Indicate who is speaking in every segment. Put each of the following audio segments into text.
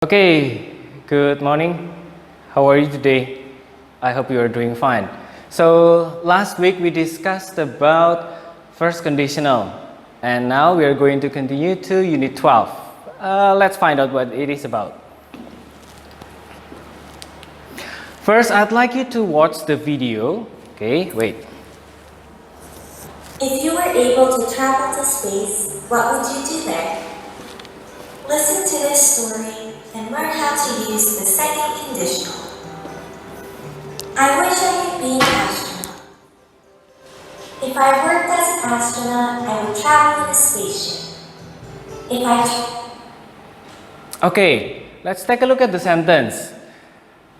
Speaker 1: Okay, good morning. How are you today? I hope you are doing fine. So last week we discussed about first conditional, and now we are going to continue to Unit 12. Let's find out what it is about. First, I'd like you to watch the video. Okay, wait.
Speaker 2: If you were able to travel to space, what would you do there? Listen to this story and learn how to use the second conditional. I wish I could be an astronaut. If I worked as an astronaut, I would travel in a spaceship.
Speaker 1: Okay, let's take a look at the sentence.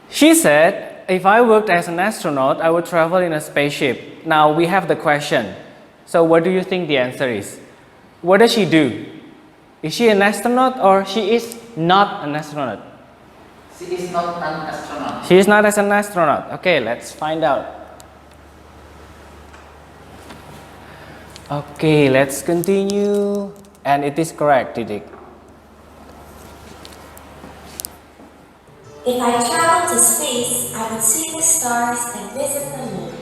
Speaker 1: She said, if I worked as an astronaut, I would travel in a spaceship. Now we have the question. So what do you think the answer is? What does she do? Is she an astronaut or she is not an astronaut?
Speaker 3: She is not an astronaut.
Speaker 1: She is not as an astronaut. Okay, let's find out. Okay, let's continue. And it is correct, Didik.
Speaker 2: If I traveled to space, I would see the stars and visit the moon.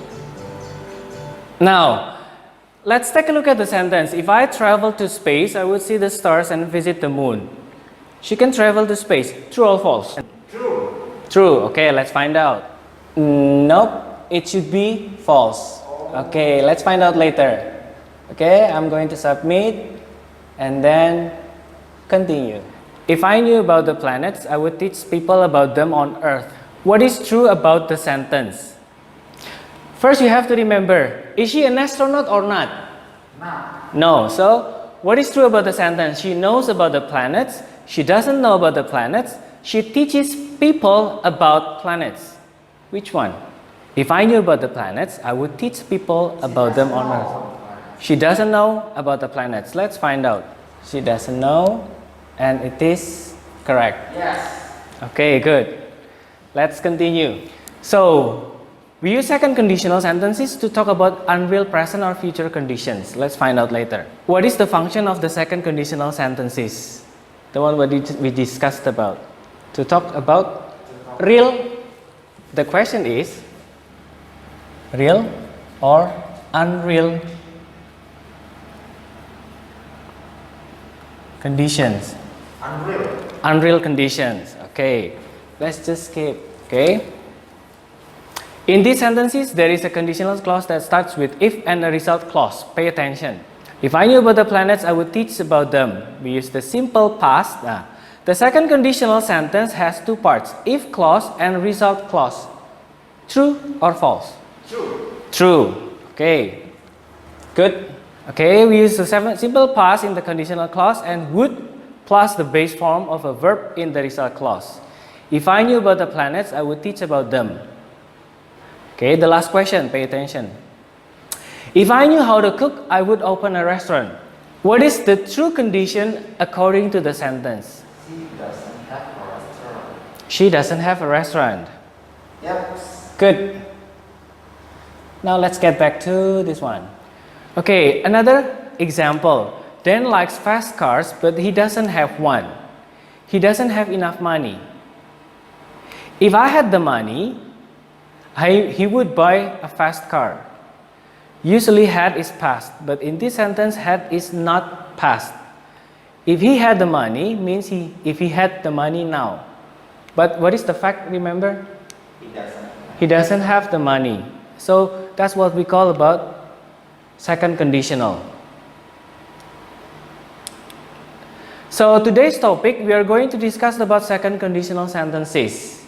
Speaker 1: Now, let's take a look at the sentence. If I travel to space, I would see the stars and visit the moon. She can travel to space. True or false?
Speaker 3: True.
Speaker 1: True. Okay, let's find out. Nope, it should be false. Okay, let's find out later. Okay, I'm going to submit and then continue. If I knew about the planets, I would teach people about them on Earth. What is true about the sentence? First, you have to remember, is she an astronaut or not? No. So, what is true about the sentence? She knows about the planets. She doesn't know about the planets. She teaches people about planets. Which one? If I knew about the planets, I would teach people about them on Earth. She doesn't know about the planets. Let's find out. She doesn't know, and it is correct.
Speaker 3: Yes.
Speaker 1: Okay, good. Let's continue. So, we use second conditional sentences to talk about unreal present or future conditions. Let's find out later. What is the function of the second conditional sentences? The one we discussed about. To talk about real. The question is, real or unreal conditions?
Speaker 3: Unreal.
Speaker 1: Unreal conditions. Okay. Let's just skip. Okay. In these sentences, there is a conditional clause that starts with if and a result clause. Pay attention. If I knew about the planets, I would teach about them. We use the simple past. The second conditional sentence has two parts, if clause and result clause. True or false?
Speaker 3: True.
Speaker 1: True. Okay. Good. Okay, we use the simple past in the conditional clause and would plus the base form of a verb in the result clause. If I knew about the planets, I would teach about them. Okay, the last question, pay attention. If I knew how to cook, I would open a restaurant. What is the true condition according to the sentence?
Speaker 3: She doesn't have a restaurant.
Speaker 1: She doesn't have a restaurant.
Speaker 3: Yep.
Speaker 1: Good. Now let's get back to this one. Okay, another example. Dan likes fast cars, but he doesn't have one. He doesn't have enough money. If I had the money, he would buy a fast car. Usually had is past, but in this sentence had is not past. If he had the money means if he had the money now. But what is the fact, remember? He doesn't have the money. So that's what we call about second conditional. So today's topic, we are going to discuss about second conditional sentences.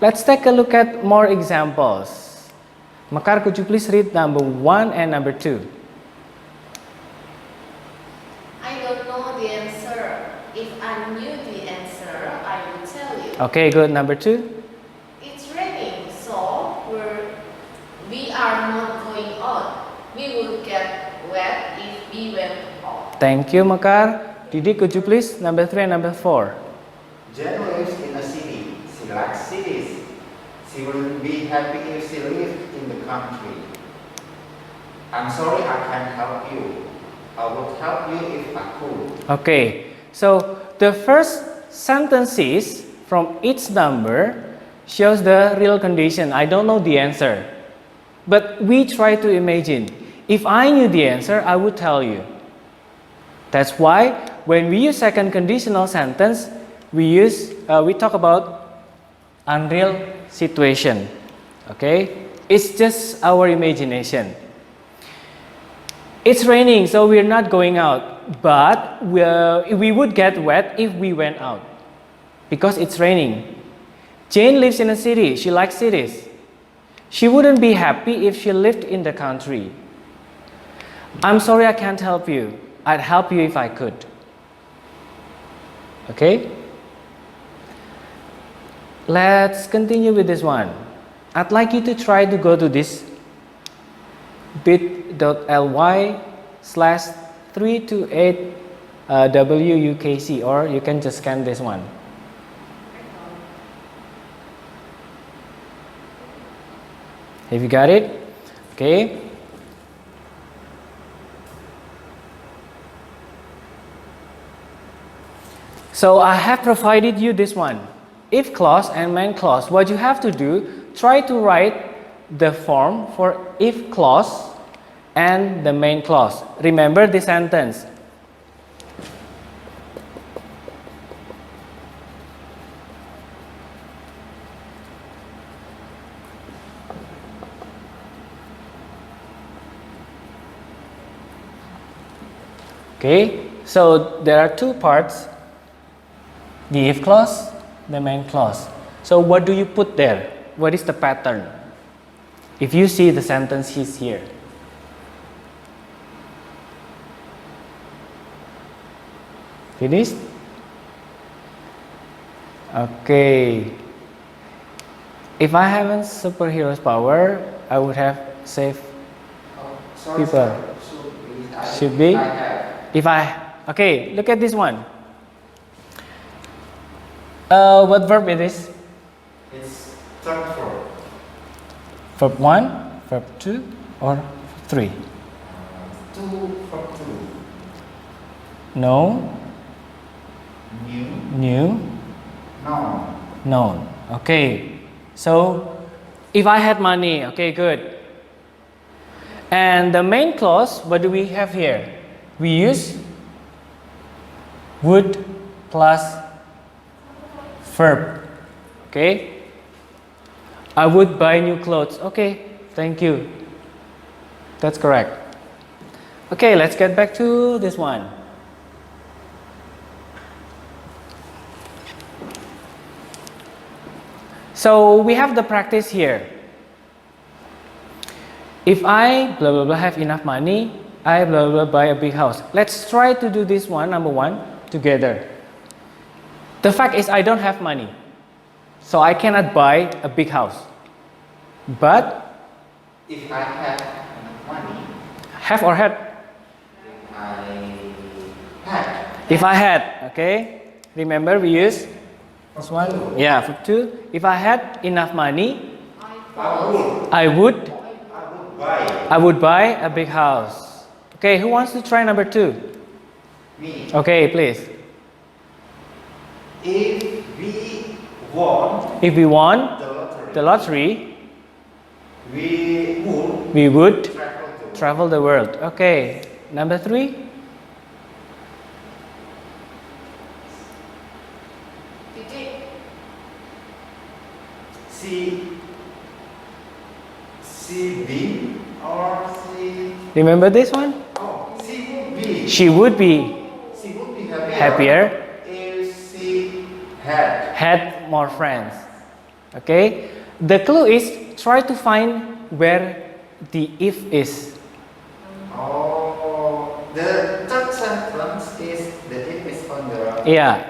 Speaker 1: Let's take a look at more examples. Makar, could you please read number 1 and number 2?
Speaker 4: I don't know the answer. If I knew the answer, I would tell you.
Speaker 1: Okay, good. Number 2?
Speaker 4: It's raining, so we are not going out. We would get wet if we went out.
Speaker 1: Thank you, Makar. Didi, could you please? Number 3 and number 4.
Speaker 3: Jen lives in a city. She likes cities. She will be happy if she lived in the country. I'm sorry I can't help you. I would help you if I could.
Speaker 1: Okay, so the first sentences from each number shows the real condition. I don't know the answer, but we try to imagine. If I knew the answer, I would tell you. That's why when we use second conditional sentence, we talk about unreal situation. Okay, it's just our imagination. It's raining, so we're not going out, but we would get wet if we went out because it's raining. Jane lives in a city. She likes cities. She wouldn't be happy if she lived in the country. I'm sorry I can't help you. I'd help you if I could. Okay? Let's continue with this one. I'd like you to try to go to this bit.ly/328WUKC, or you can just scan this one. Have you got it? Okay. So I have provided you this one. If clause and main clause. What you have to do, try to write the form for if clause and the main clause. Remember the sentence. Okay, so there are two parts, the if clause, the main clause. So what do you put there? What is the pattern? If you see the sentence is here. Finished? Okay. If I haven't superhero's power, I would have saved people. Should be? Okay, look at this one. What verb it is?
Speaker 3: It's third form.
Speaker 1: Verb 1, verb 2, or 3?
Speaker 3: 2 verb 2.
Speaker 1: No. New. Known. Okay. So, if I had money, okay, good. And the main clause, what do we have here? We use would plus verb. Okay. I would buy new clothes. Okay, thank you. That's correct. Okay, let's get back to this one. So we have the practice here. If I blah blah blah have enough money, I blah blah buy a big house. Let's try to do this one, number one, together. The fact is I don't have money, so I cannot buy a big house. But
Speaker 3: if I have enough money,
Speaker 1: have or had? If I had, okay. Remember we use this one? Yeah, for 2. If I had enough money, I would buy a big house. Okay, who wants to try number 2?
Speaker 3: Me.
Speaker 1: Okay, please.
Speaker 3: If we won
Speaker 1: the lottery,
Speaker 3: we
Speaker 1: would travel the world. Okay, number 3.
Speaker 3: She be or she.
Speaker 1: Remember this one?
Speaker 3: Oh, she would be.
Speaker 1: She would be
Speaker 3: happier if she
Speaker 1: had more friends. Okay? The clue is try to find where the if is.
Speaker 3: Oh, the third sentence is the if is on the.
Speaker 1: Yeah.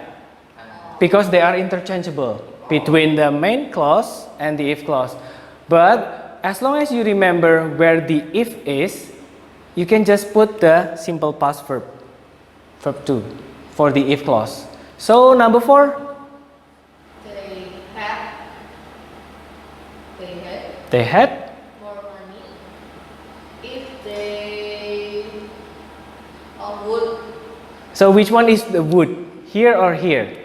Speaker 1: Because they are interchangeable between the main clause and the if clause. But as long as you remember where the if is, you can just put the simple past verb, verb 2, for the if clause. So number 4. They had
Speaker 4: more money. If they would.
Speaker 1: So which one is the would? Here or here?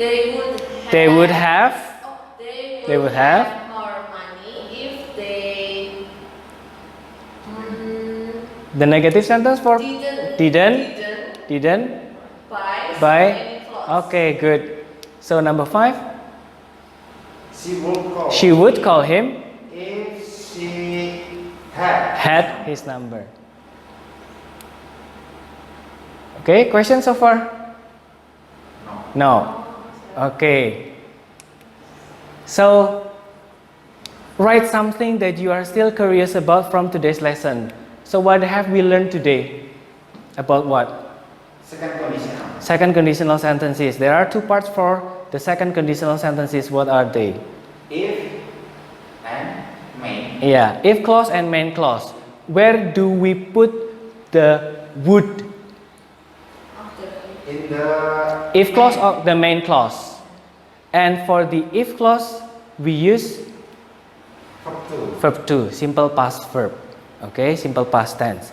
Speaker 4: They would
Speaker 1: They would have.
Speaker 4: they would
Speaker 1: have
Speaker 4: more money if they
Speaker 1: the negative sentence for
Speaker 4: didn't
Speaker 1: didn't
Speaker 4: buy
Speaker 1: buy.
Speaker 4: any clothes.
Speaker 1: Okay, good. So number 5,
Speaker 3: She
Speaker 1: she
Speaker 3: would call
Speaker 1: would call him
Speaker 3: if she had.
Speaker 1: had his number. Okay, question so far? No. Okay. So write something that you are still curious about from today's lesson. So what have we learned today? About what?
Speaker 3: Second conditional.
Speaker 1: Second conditional sentences. There are 2 parts for the second conditional sentences. What are they?
Speaker 3: If and main.
Speaker 1: Yeah, if clause and main clause. Where do we put the would?
Speaker 3: In the
Speaker 1: If clause or the main clause. And for the if clause, we use verb to, simple past verb. Okay, simple past tense.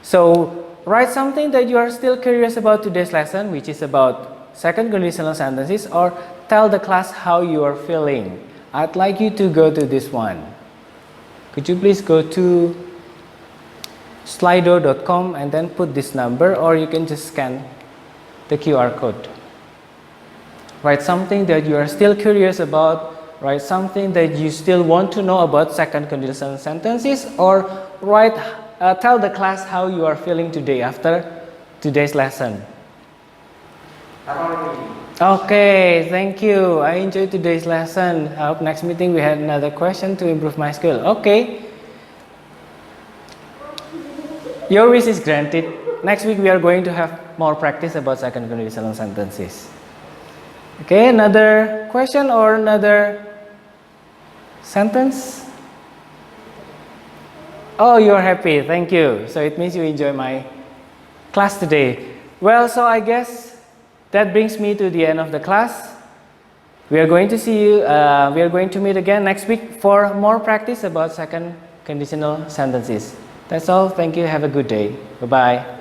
Speaker 1: So write something that you are still curious about today's lesson, which is about second conditional sentences, or tell the class how you are feeling. I'd like you to go to this one. Could you please go to slido.com and then put this number, or you can just scan the QR code. Write something that you are still curious about. Write something that you still want to know about second conditional sentences, or tell the class how you are feeling today after today's lesson. Okay, thank you. I enjoyed today's lesson. I hope next meeting we had another question to improve my skill. Okay. Your wish is granted. Next week we are going to have more practice about second conditional sentences. Okay, another question or another sentence? Oh, you're happy. Thank you. So it means you enjoy my class today. Well, so I guess that brings me to the end of the class. We are going to see you, we are going to meet again next week for more practice about second conditional sentences. That's all. Thank you. Have a good day. Bye-bye.